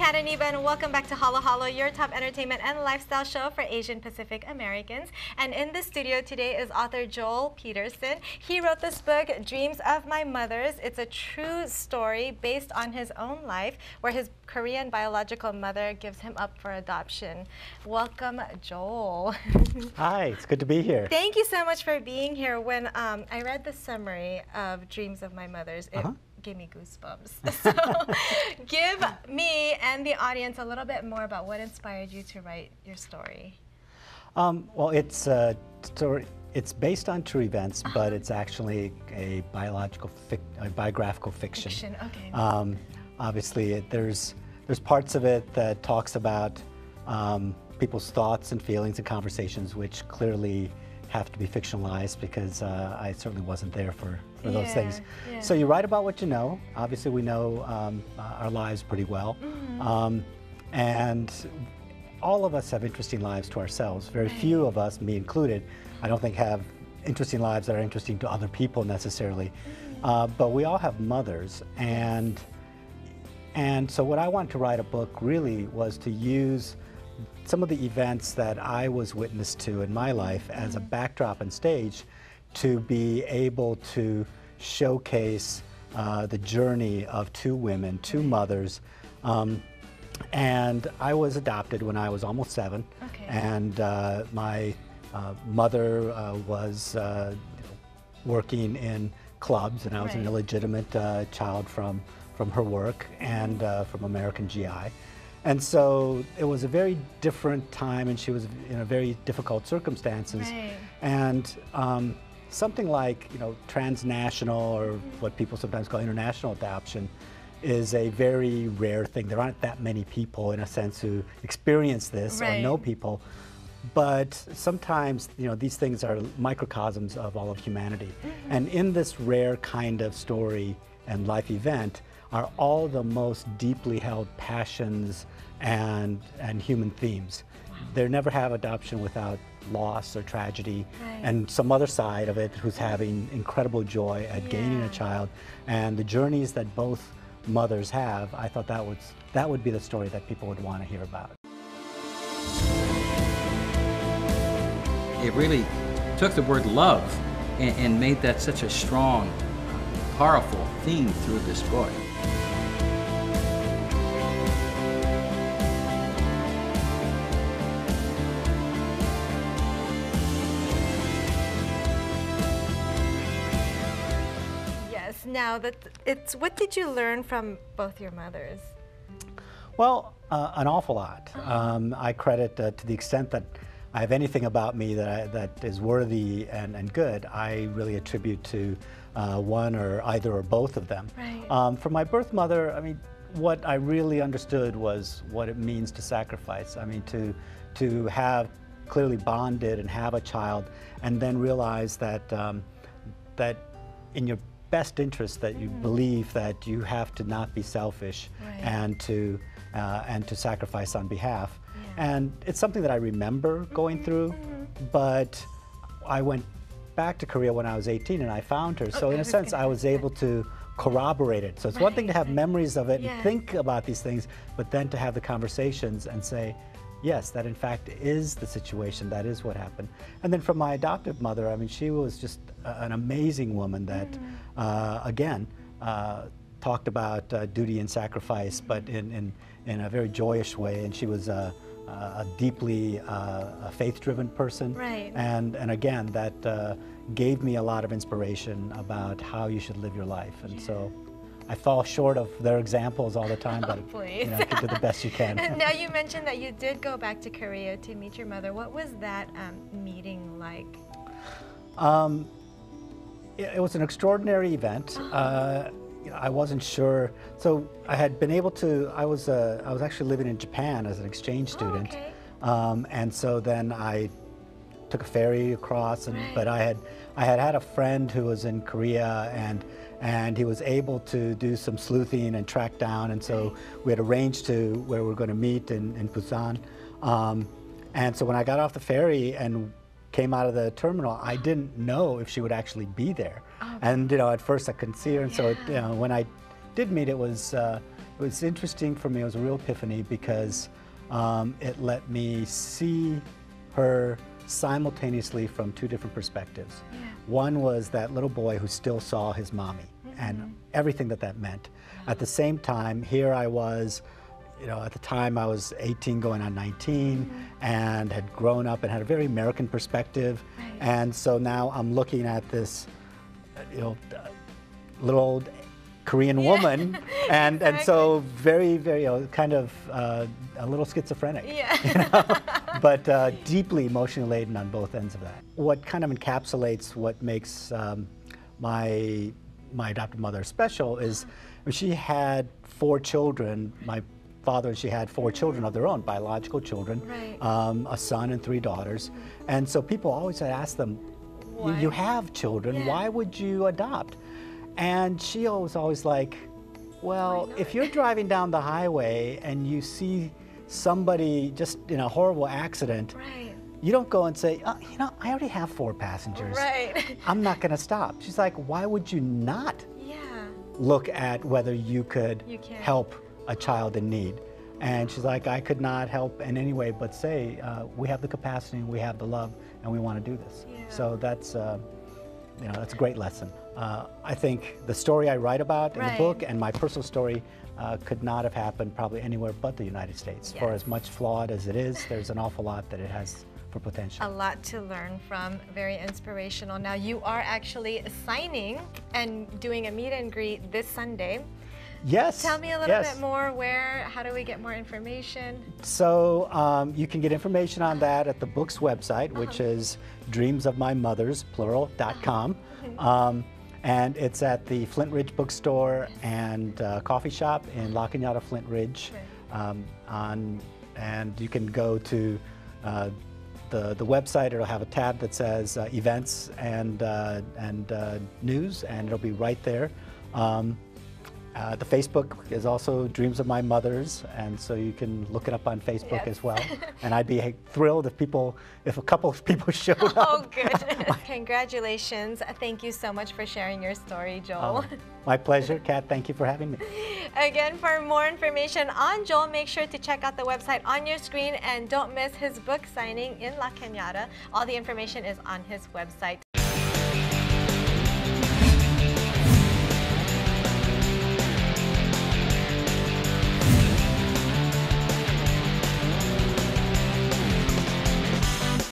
Kat Iniba, and welcome back to Halo Halo, your top entertainment and lifestyle show for Asian Pacific Americans. And in the studio today is author Joel Peterson. He wrote this book, Dreams of My Mother's. It's a true story based on his own life, where his Korean biological mother gives him up for adoption. Welcome, Joel. Hi, it's good to be here. Thank you so much for being here. When I read the summary of Dreams of My Mother's, it gave me goosebumps. So give me and the audience a little bit more about what inspired you to write your story. Well, it's based on true events, but it's actually a biographical fiction. Okay. Obviously, there's parts of it that talks about people's thoughts and feelings and conversations, which clearly have to be fictionalized because I certainly wasn't there for those things. Yeah. So you write about what you know. Obviously, we know our lives pretty well. And all of us have interesting lives to ourselves. Very few of us, me included, I don't think have interesting lives that are interesting to other people necessarily. But we all have mothers. And so what I wanted to write a book really was to use some of the events that I was witness to in my life as a backdrop and stage to be able to showcase the journey of two women, two mothers. And I was adopted when I was almost 7. Okay. And my mother was working in clubs, and I was an illegitimate child from her work and from American GI. And so it was a very different time, and she was in a very difficult circumstances. And something like, transnational, or what people sometimes call international adoption, is a very rare thing. There aren't that many people, in a sense, who experience this or know people. But sometimes, these things are microcosms of all of humanity. And in this rare kind of story and life event are all the most deeply held passions and human themes. They never have adoption without loss or tragedy, and some other side of it who's having incredible joy at gaining a child, and the journeys that both mothers have. I thought that would be the story that people would want to hear about. It really took the word love and made that such a strong, powerful theme through this book. Now, what did you learn from both your mothers? Well, an awful lot. I credit, to the extent that I have anything about me that is worthy and good, I really attribute to one or either or both of them. For my birth mother, I mean, what I really understood was what it means to sacrifice. I mean, to have clearly bonded and have a child, and then realize that that in your best interest, that you believe that you have to not be selfish and to sacrifice on behalf. And it's something that I remember going through, but I went back to Korea when I was 18 and I found her. So in a sense, I was able to corroborate it. So it's one thing to have memories of it and think about these things, but then to have the conversations and say, yes, that in fact is the situation, that is what happened. And then from my adoptive mother, I mean, she was just an amazing woman that, again, talked about duty and sacrifice, but in a very joyous way. And she was a deeply faith-driven person. And again, that gave me a lot of inspiration about how you should live your life. And so I fall short of their examples all the time, but you do the best you can. And now you mentioned that you did go back to Korea to meet your mother. What was that meeting like? It was an extraordinary event. I wasn't sure. So I had been able to. I was actually living in Japan as an exchange student, and so then I took a ferry across. But I had a friend who was in Korea, and he was able to do some sleuthing and track down, and so we had arranged to where we were going to meet in Busan. And so when I got off the ferry and came out of the terminal, I didn't know if she would actually be there. And at first I couldn't see her, and so when I did meet, it was It was interesting for me. It was a real epiphany because it let me see her simultaneously from two different perspectives. Yeah. One was that little boy who still saw his mommy and everything that that meant. At the same time, here I was, you know, at the time I was 18 going on 19 and had grown up and had a very American perspective. Right. And so now I'm looking at this, you know, little old Korean woman, and so very, very, you know, kind of a little schizophrenic, Yeah. you know? But deeply emotionally laden on both ends of that. What kind of encapsulates what makes my adopted mother special is she had 4 children. My father and she had 4 children of their own, biological children, Right. A son and 3 daughters, and so people always ask them, Why? you have children, Yeah. why would you adopt? And she was always like, well, if you're driving down the highway and you see somebody just in a horrible accident, Right. you don't go and say, oh, you know, I already have 4 passengers. Right. I'm not going to stop. She's like, why would you not Yeah. look at whether you could You can. help a child in need? And she's like, I could not help in any way but say, we have the capacity, we have the love, and we want to do this. Yeah. So that's, you know, that's a great lesson. I think the story I write about in the Right. book and my personal story could not have happened probably anywhere but the United States. For Yes. as much flawed as it is, there's an awful lot that it has for potential. A lot to learn from, very inspirational. Now you are actually signing and doing a meet and greet this Sunday. Yes. Tell me a little yes. bit more. How do we get more information? So you can get information on that at the book's website, which is dreamsofmymothers, plural.com. And it's at the Flint Ridge Bookstore and Coffee Shop in La Cañada, Flint Ridge. And you can go to the website. It'll have a tab that says events and news, and it'll be right there. The Facebook is also Dreams of My Mothers, and so you can look it up on Facebook Yes. as well. And I'd be thrilled if a couple of people showed up. Oh, good. Congratulations. Thank you so much for sharing your story, Joel. My pleasure, Kat. Thank you for having me. Again, for more information on Joel, make sure to check out the website on your screen and don't miss his book signing in La Cañada. All the information is on his website.